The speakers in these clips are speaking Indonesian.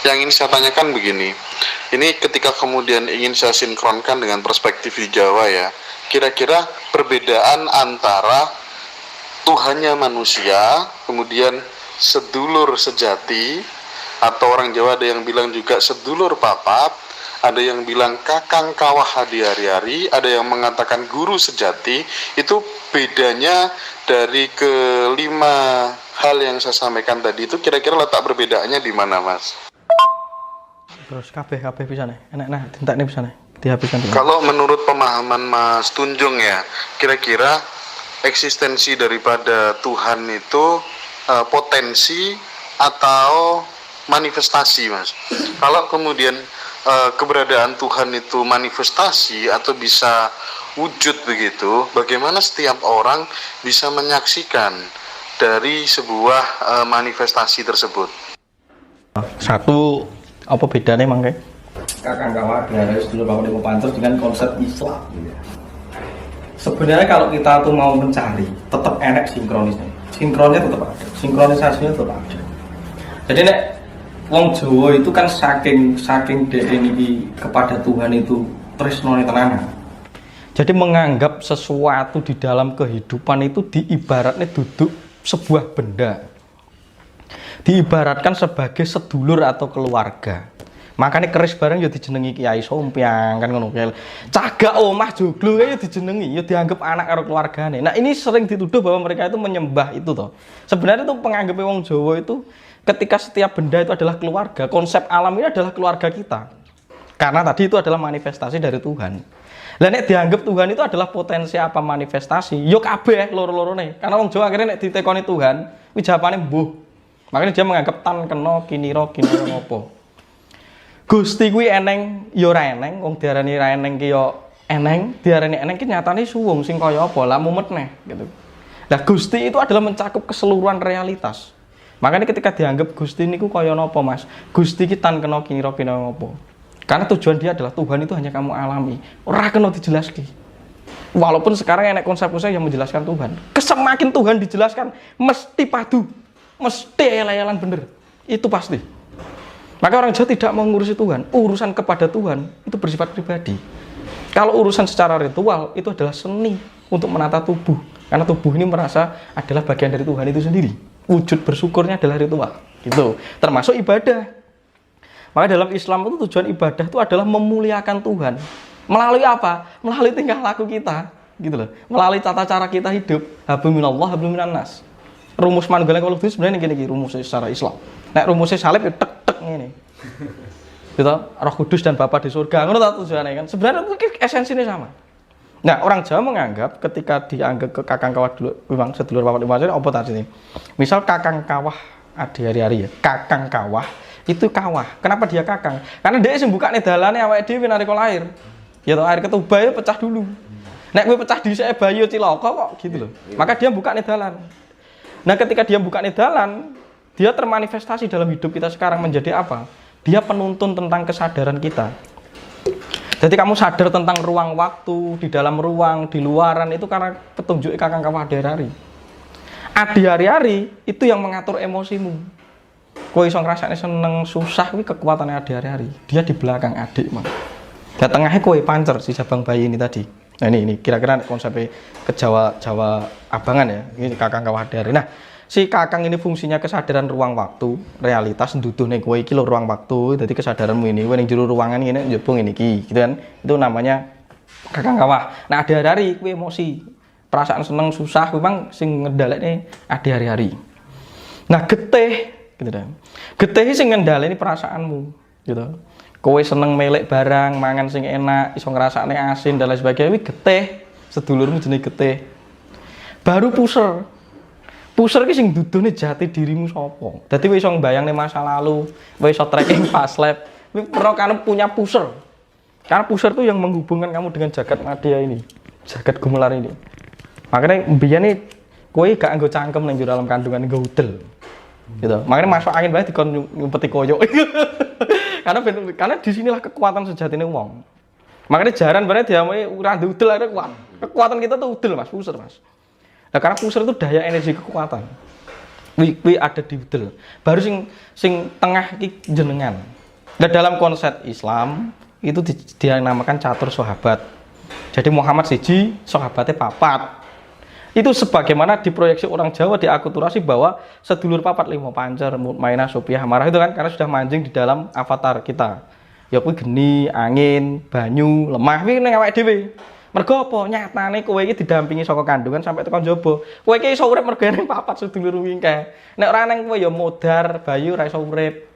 Yang ingin saya tanyakan begini, ini ketika kemudian ingin saya sinkronkan dengan perspektif di Jawa ya, kira-kira perbedaan antara Tuhannya manusia, kemudian sedulur sejati, atau orang Jawa ada yang bilang juga sedulur papat, ada yang bilang kakang kawah hadi hari-hari, ada yang mengatakan guru sejati. Itu bedanya dari kelima hal yang saya sampaikan tadi itu kira-kira letak perbedaannya di mana, Mas? Terus kabeh bisa nih, enak nah, tinta nih bisa nih, dihabiskan dulu. Kalau menurut pemahaman Mas Tunjung ya, kira-kira eksistensi daripada Tuhan itu potensi atau manifestasi, Mas? Kalau kemudian keberadaan Tuhan itu manifestasi atau bisa wujud begitu, bagaimana setiap orang bisa menyaksikan dari sebuah manifestasi tersebut? Satu, apa bedanya emang kayak? Kakang kawah dari sedulur papat lima pancer dengan konsep Islam. Sebenarnya kalau kita tuh mau mencari, tetap enak sinkronisnya. Sinkronnya tetap ada, sinkronisasinya tetap ada. Jadi nek wong Jawa itu kan saking ini kepada Tuhan itu tresnone tenanan. Jadi menganggap sesuatu di dalam kehidupan itu diibaratnya duduk sebuah benda, diibaratkan sebagai sedulur atau keluarga. Makanya keris bareng ya dijenengi Kiai Sompiang kan ngono. Cagak omah joglo ya dijenengi, ya dianggap anak karo keluargane. Nah, ini sering dituduh bahwa mereka itu menyembah itu toh. Sebenarnya itu penganggapnya wong Jawa itu ketika setiap benda itu adalah keluarga, konsep alam ini adalah keluarga kita. Karena tadi itu adalah manifestasi dari Tuhan. Lah nek dianggap Tuhan itu adalah potensi apa manifestasi, yo kabeh loro-lorone. Karena wong Jawa akhirnya nek ditekoni Tuhan, kuwi jawabane mbuh. Makanya dia menganggap tan kena kinira ngopo. Gusti kuwi eneng ya ora eneng, wong diarani ra eneng ki ya eneng, diarani eneng ki nyatane suwung sing kaya apa lah mumet neh gitu. Lah Gusti itu adalah mencakup keseluruhan realitas. Makanya ketika dianggap Gusti niku kaya napa, Mas? Gusti ki tan kena kinira ngopo. Karena tujuan dia adalah Tuhan itu hanya kamu alami, ora kena dijelaski. Walaupun sekarang enek konsep-konsep yang menjelaskan Tuhan. Kesemakin Tuhan dijelaskan mesti padu, mesti elayalan bener. Itu pasti. Maka orang Jawa tidak mau ngurusi Tuhan. Urusan kepada Tuhan itu bersifat pribadi. Kalau urusan secara ritual itu adalah seni untuk menata tubuh. Karena tubuh ini merasa adalah bagian dari Tuhan itu sendiri. Wujud bersyukurnya adalah ritual. Gitu. Termasuk ibadah. Maka dalam Islam itu tujuan ibadah itu adalah memuliakan Tuhan. Melalui apa? Melalui tingkah laku kita. Gitu loh. Melalui tata cara kita hidup. Hablum minallah, hablum minan nas. Rumus manunggaling kalau itu sebenarnya gini rumusnya secara Islam. Nek rumusnya salib ya tek ini. Gitu, Roh Kudus dan Bapa di surga. Ngono ta tujuane kan. Sebenarnya esensinya sama. Nah, orang Jawa menganggap ketika dianggap ke kakang kawah dulu memang sedulur papat lima pancer apa tadi? Misal kakang kawah adi hari-hari ya. Kakang kawah itu kawah. Kenapa dia kakang? Karena dia sing bukane dalane awake dhewe nalika lahir. Ya toh air ketuba ya pecah dulu. Nek kowe pecah dhisik bayi cilaka kok gitu loh. Maka dia bukane dalan. Nah, ketika dia bukane dalan, dia termanifestasi dalam hidup kita sekarang menjadi apa? Dia penuntun tentang kesadaran kita. Jadi kamu sadar tentang ruang waktu, di dalam ruang, di luaran, itu karena petunjuk kakang kawah adi hari-hari. Adi hari-hari itu yang mengatur emosimu. Kowe iso ngrasakne seneng, susah, kuwi kekuatannya adi hari-hari. Dia di belakang adik, Mas. Di tengahnya kowe pancer si jabang bayi ini tadi. Nah ini kira-kira konsepnya ke Jawa Abangan ya. Ini kakang kawah adi hari. Nah, si kakang ini fungsinya kesadaran ruang waktu, realitas nduduhne kowe iki lho ruang waktu, dadi kesadaranmu ini kowe ning jero ruangan ngene njebung ngene iki, gitu kan. Itu namanya kakang kawah. Nah, adi hari-hari kowe emosi, perasaan seneng, susah, memang sing ngendhalekne adi hari-hari. Nah, getih gitu kan. Getih sing ngendhaleni perasaanmu, gitu. Kowe seneng melek barang, mangan sing enak, iso ngrasakne asin dan lain sebagainya, kuwi getih. Sedulurmu jenenge getih. Baru puser. Puser ki sing duduhne jati dirimu sapa. Dadi kowe iso mbayangne masa lalu, kowe iso tracking past life. Kowe perlu kan punya puser. Karena puser itu yang menghubungkan kamu dengan jagat madya ini, jagat gumelar ini. Makanya mbiyane kowe gak nggo cangkem ning jero alam kandungan nggo udel. Gitu. Makanya masuk angin bae dikon nyumpeti koyo. Karena disinilah kekuatan sejatinya wong. Makanya jaran bareng diamui ora udel akhirnya kuat. Kekuatan kita tuh udel, Mas, puser, Mas. Nah, karena puser itu daya energi kekuatan. Wi ada di udel. Baru sing tengah iki jenengan. Nah, dalam konsep Islam itu dia namakan catur sahabat. Jadi Muhammad siji, sahabatnya papat. Itu sebagaimana diproyeksi orang Jawa diakulturasi bahwa sedulur papat lima pancer, Mutmainah, Sopiah, Marah itu kan karena sudah mancing di dalam avatar kita. Ya kuwi geni, angin, banyu, lemah kuwi ning awake dhewe. Mergo apa? Nyatane kowe iki didampingi saka kandungan sampai tekan jaba. Kowe iki iso urip mergo ning papat sedulur kuwi kae. Nek ora nang kowe ya modar, bayu ora iso urip.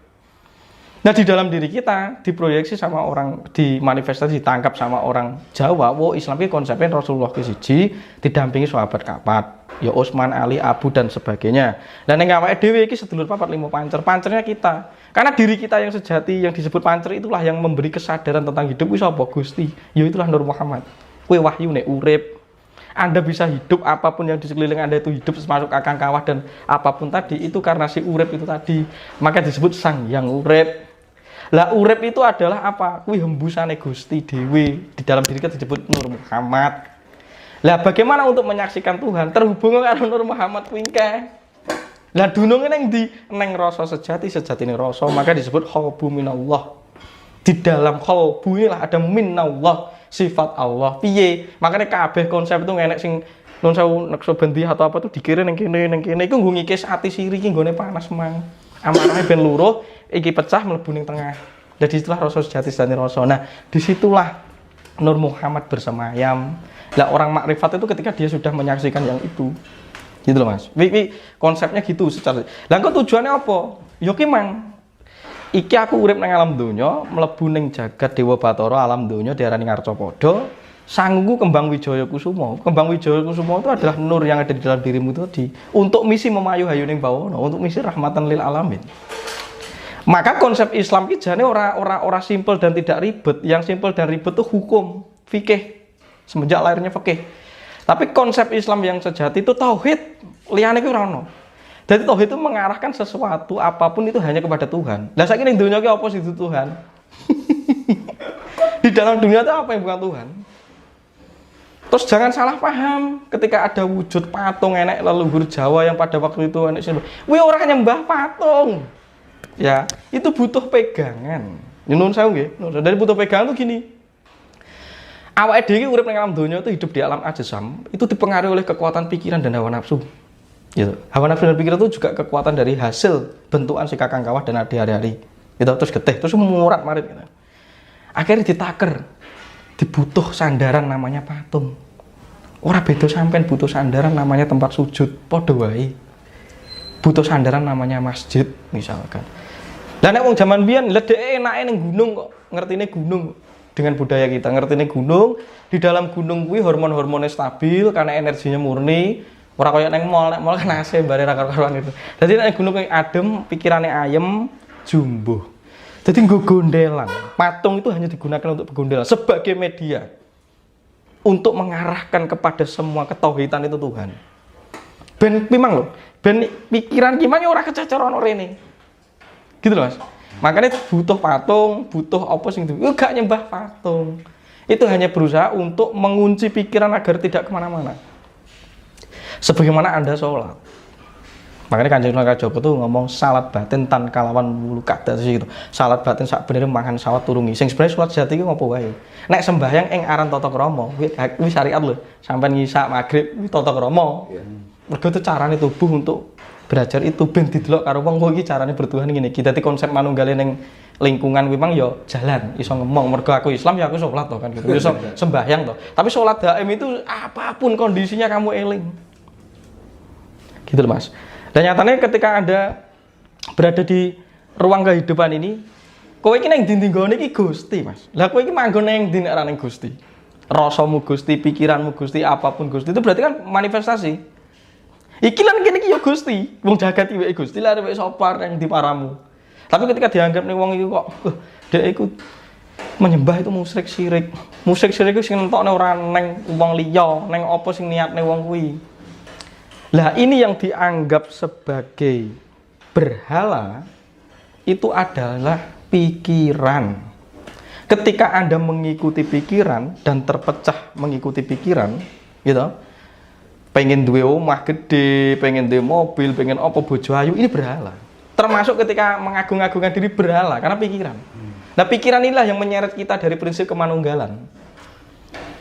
Nah di dalam diri kita diproyeksi sama orang, dimanifestasi, ditangkap sama orang Jawa. Wow, Islam ini konsepnya Rasulullah ke siji didampingi sahabat kapat, ya Utsman, Ali, Abu dan sebagainya. Dan yang awake dhewe iki sedulur papat lima pancer, pancernya kita. Karena diri kita yang sejati yang disebut pancer itulah yang memberi kesadaran tentang hidup. Wis apa Gusti? Ya itulah Nur Muhammad. Kowe wahyu nek urip. Anda bisa hidup, apapun yang di sekeliling Anda itu hidup, termasuk akang kawah dan apapun tadi itu karena si urip itu tadi. Maka disebut sang yang urip. Lah urip itu adalah apa? Kuwi hembusane Gusti dhewe. Di dalam diri kita disebut Nur Muhammad. Lah bagaimana untuk menyaksikan Tuhan? Terhubung karo Nur Muhammad kuwi kae. Lah dununge ning ndi? Ning rasa sejatine rasa, maka disebut qalbu minallah. Di dalam qalbu inilah ada minallah, sifat Allah. Piye? Makanya kabeh konsep itu enek sing nun sewu neksobendi atau apa tuh dikirim ning kene iku nggo ngikis ati siri iki nggone panas mang. Amanahe ben luruh, iki pecah mlebu ning tengah. Jadi itulah rasa sejati dan rasa. Nah, disitulah Nur Muhammad bersemayam. Lah orang makrifat itu ketika dia sudah menyaksikan yang itu. Gitu loh Mas. Konsepnya gitu secara. Lah kok tujuannya apa? Ya ki mang. Iki aku urip nang alam donya, mlebu ning jagat Dewa Bathara alam donya diarani Ngarcapada. Sangguku Kembang Wijaya Kusuma. Kembang Wijaya Kusuma itu adalah nur yang ada di dalam dirimu tadi. Untuk misi memayu hayuning bawana, untuk misi rahmatan lil alamin. Maka konsep Islam ki jane ora simpel dan tidak ribet. Yang simpel dan ribet itu hukum, fikih. Semenjak lahirnya fikih. Tapi konsep Islam yang sejati itu tauhid. Liyane ki ora ono. Jadi tauhid itu mengarahkan sesuatu apapun itu hanya kepada Tuhan. Lah saiki ning donya ki apa sih itu Tuhan? Di dalam dunia itu apa yang bukan Tuhan? Terus jangan salah paham ketika ada wujud patung enek leluhur Jawa yang pada waktu itu enek sembah. Kuwi ora nyembah patung. Ya, itu butuh pegangan. Nyuwun sewu nggih. Dari butuh pegangan itu gini. Awake dhewe urip ning alam donya itu hidup di alam ajsam, itu dipengaruhi oleh kekuatan pikiran dan hawa nafsu. Gitu. Hawa nafsu dan pikiran itu juga kekuatan dari hasil bentukan si kakang kawah dan adi hari-hari. Gitu, terus getih, terus murat marit gitu. Akhirnya ditaker. Dibutuh sandaran namanya patung. Ora beda sampean butuh sandaran namanya tempat sujud, padha wae. Butuh sandaran namanya masjid misalkan. Lah nek wong jaman biyen lha dhek enake ning gunung kok, ngertine gunung dengan budaya kita, ngertine gunung, di dalam gunung kuwi hormon-hormonnya stabil karena energinya murni. Ora kaya ning mall, nek mall kan AC bare ra karo-karuan itu. Dadi nek gunung kuwi adem, pikirane ayem, jumbuh. Jadi nggo gondelan. Patung itu hanya digunakan untuk bergondelan sebagai media untuk mengarahkan kepada semua ketauhidan itu Tuhan. Ben memang loh, ben pikiran gimana ora kececer ono rene. Gitu loh Mas. Makanya butuh patung, butuh apa sing itu. Gak nyembah patung. Itu hanya berusaha untuk mengunci pikiran agar tidak kemana-mana. Sebagaimana Anda sholat. Makanya Kanjeng Sunan Kalijaga tuh ngomong salat batin tan kalawan wulu kada gitu. Salat batin sak bener mangan sawat turungi. Sing sebenarnya salat jati ki ngopo wae. Nek sembahyang ing aran tata krama, kuwi syariat lho. Sampeyan ngisa magrib kuwi tata krama. Mergo itu carane tubuh untuk belajar itu ben didelok karo wong iki carane bertuhan ngene iki. Dadi konsep manunggale ning lingkungan kuwi mang ya jalan, iso ngomong. Mergo aku Islam ya aku salat to kan gitu. Iso sembahyang to. Tapi salat daim itu apapun kondisinya kamu eling. Gitu loh Mas. Dan nyatanya ketika Anda berada di ruang kehidupan ini, kowe iki nang ndi nggone iki Gusti, Mas. Lah kowe iki manggon nang ndi nek ora ning Gusti? Rasamu Gusti, pikiranmu Gusti, apapun Gusti. Itu berarti kan manifestasi. Iki lan kene iki ya Gusti. Wong jagat iki Gusti lah arep sopar nang ndi paramu. Tapi ketika dianggap ning wong iki kok dhek iku menyembah itu musyrik syirik. Musyrik syirik iku sing nentokne ora nang wong liya, nang apa sing niatne wong kuwi. Lah ini yang dianggap sebagai berhala itu adalah pikiran. Ketika Anda mengikuti pikiran dan terpecah mengikuti pikiran, gitu. Pengen duwe omah gede, pengen duwe mobil, pengen apa bojo ayu, ini berhala. Termasuk ketika mengagung-agungkan diri berhala karena pikiran. Nah, pikiran inilah yang menyeret kita dari prinsip kemanunggalan.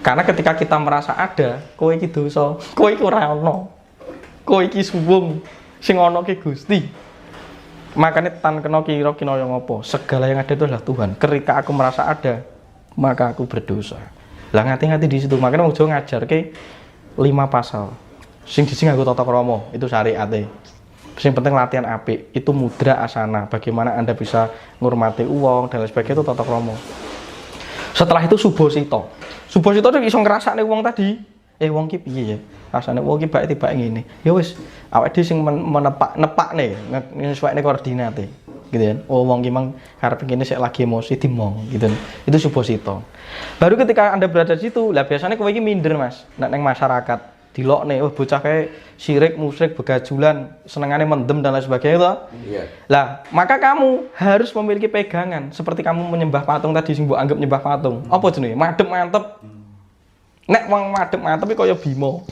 Karena ketika kita merasa ada, kowe iki dosa, kowe iki ora ono. Kowe iki suwung, sing ono ki Gusti. Makanya tan kena kira kinaya ngopo? Segala yang ada itu adalah Tuhan. Ketika aku merasa ada, maka aku berdosa. Lah ngati-ngati di situ. Makanya wong Jawa ngajarke 5 pasal. Sing siji nganggo tata krama, itu syariate. Sing penting latihan apik, itu mudra asana. Bagaimana Anda bisa ngurmati uang dan lain sebagainya itu tata krama. Setelah itu subosita. Subosita itu iso ngrasakne wong tadi. Wong ki piye ya? Rasane wong ki bae tiba ngene. Ya wis, awake dhewe sing nepakne, nyesuaikne koordinate. Gitu kan. Oh wong ki mang karep ngene sik lagi emosi dimong gitu. Itu subosita. Baru ketika Anda berada di situ, lah biasanya kowe iki minder, Mas. Nek ning masyarakat dilokne, oh bocah kayak syirik, musyrik, begajulan, senengane mendem dan lain sebagainya toh. Iya. Lah, maka kamu harus memiliki pegangan seperti kamu menyembah patung tadi sing mbok anggap nyembah patung. Apa jenenge? Madhep mantep. Nek wong madhep mantep iki kaya Bima.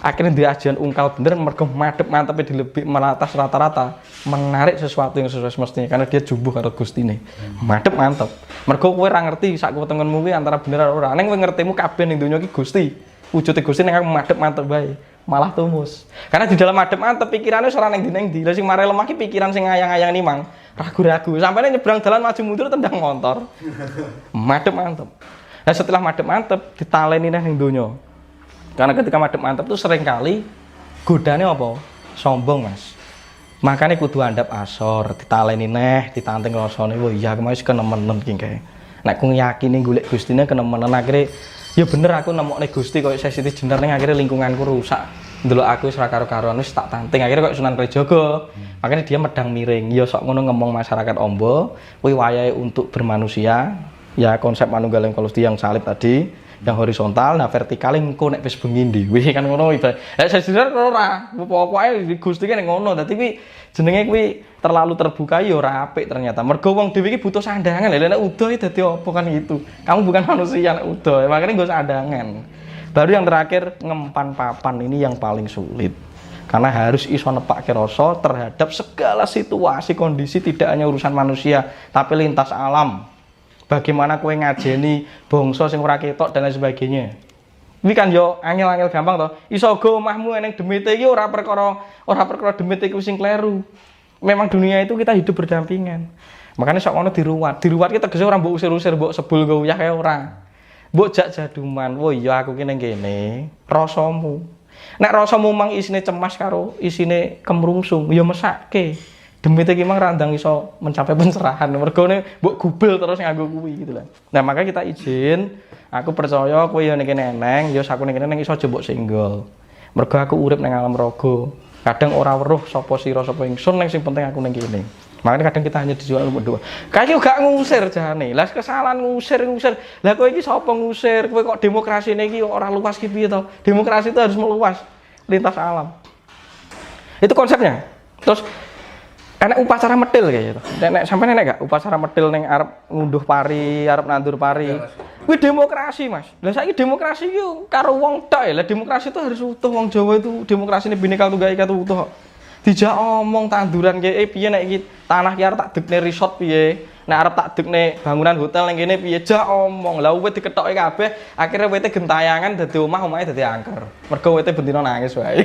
Akhirnya diajian ungkal bener mergo madhep mantepnya dilebih melatas rata-rata menarik sesuatu yang sesuai semestinya karena dia jumbuh karo Gustine. Madhep mantep. Mergo kowe ora ngerti sak wetengenmu kuwi antara bener ora. Ning kowe ngertimu kabeh ning donya iki Gusti. Wujude Gusti nek madhep mantep bae, malah tumus. Karena di dalam madhep mantep pikirannya ora nang ndi-ndi. Lah sing mare lemah ki pikiran sing ngayang-ngayang nimang, ragu-ragu. Sampainya nyebrang dalan maju mundur tendang motor. Madhep mantep. Nah setelah madhep mantep ditaleni neh ning donya. Karena ketika madhep mantep tuh sering kali godane apa? Sombong, Mas. Makanya kudu andap asor, ditaleni neh, ditanting rasane. Wah iya aku wis kenemenen ki kae. Nek ku yakini golek Gustine kenemenen akhire ya bener aku nemokne Gusti koyo sesiti jener ning akhirnya lingkunganku rusak. Ndelok aku wis ora karo-karuan wis tak tanting akhirnya koyo Sunan Kalijaga. Makanya dia medang miring. Ya sok ngono ngomong masyarakat Ombo, kuwi wayahe untuk bermanusia. Ya konsep manunggaling Gusti yang salib tadi, yang horizontal, nah vertikal engko nek wis bengi dhewe kan ngono ibarat. Saya sadar ora, pokoke Gusti kan ngono. Dadi kuwi jenenge kuwi terlalu terbuka ya ora apik ternyata. Mergo wong dhewe iki butuh sandangan. Lha nek udo dadi apa kan gitu. Kamu bukan manusia nek udo. Makanya nggo sandangan. Baru yang terakhir ngempan papan ini yang paling sulit. Karena harus iso nepake rasa terhadap segala situasi kondisi tidak hanya urusan manusia, tapi lintas alam. Bagaimana kowe ngajeni bangsa sing ora ketok dan lain sebagainya. Kuwi kan yo angel-angel gampang to. Iso go omahmu eneng demite iki ora perkara demite iku sing kleru. Memang dunia itu kita hidup berdampingan. Makanya sok ngono diruwat. Diruwat ki tegese ora mbok usir-usir, mbok sebul go uyah kae ora. Mbok jak jaduman. Wo iya aku ki ning kene, rasamu. Nek rasamu mang isine cemas karo isine kemrungsung, ya mesake. Demite ki mang randang iso mencapai pencerahan. Mergone mbok gubel terus nganggo kuwi gitu lah. Nah, maka kita izin, aku percaya kowe ya ning kene eneng, ya aku ning kene iso jebok singgol. Mergo aku urip ning alam raga. Kadang ora weruh sapa sira sapa ingsun ning sing penting aku ning kene. Makanya kadang kita hanya dijual berdoa. Kayak gak ngusir jane. Lah kesalahan ngusir. Lah kowe iki sapa ngusir? Kowe kok demokrasi iki ora luas ki piye to? Demokrasi itu harus meluas lintas alam. Itu konsepnya. Terus enak upacara medhil kayak gitu. Nek sampeyan enak gak upacara medhil ning arep ngunduh pari, arep nandur pari. Kuwi demokrasi, Mas. Lah saiki demokrasi iki karo wong tok ya. Lah demokrasi itu harus utuh. Wong Jawa itu demokrasine Bhinneka Tunggal Ika itu utuh. Dijak omong tanduran ki piye nek iki tanah ki arep tak dekne resort piye. Nek arep tak dekne bangunan hotel ning kene piye jak omong. Lah wit diketoke kabeh, akhire wite gentayangan dadi omah, omahe dadi angker. Mergo wite bendina nangis wae.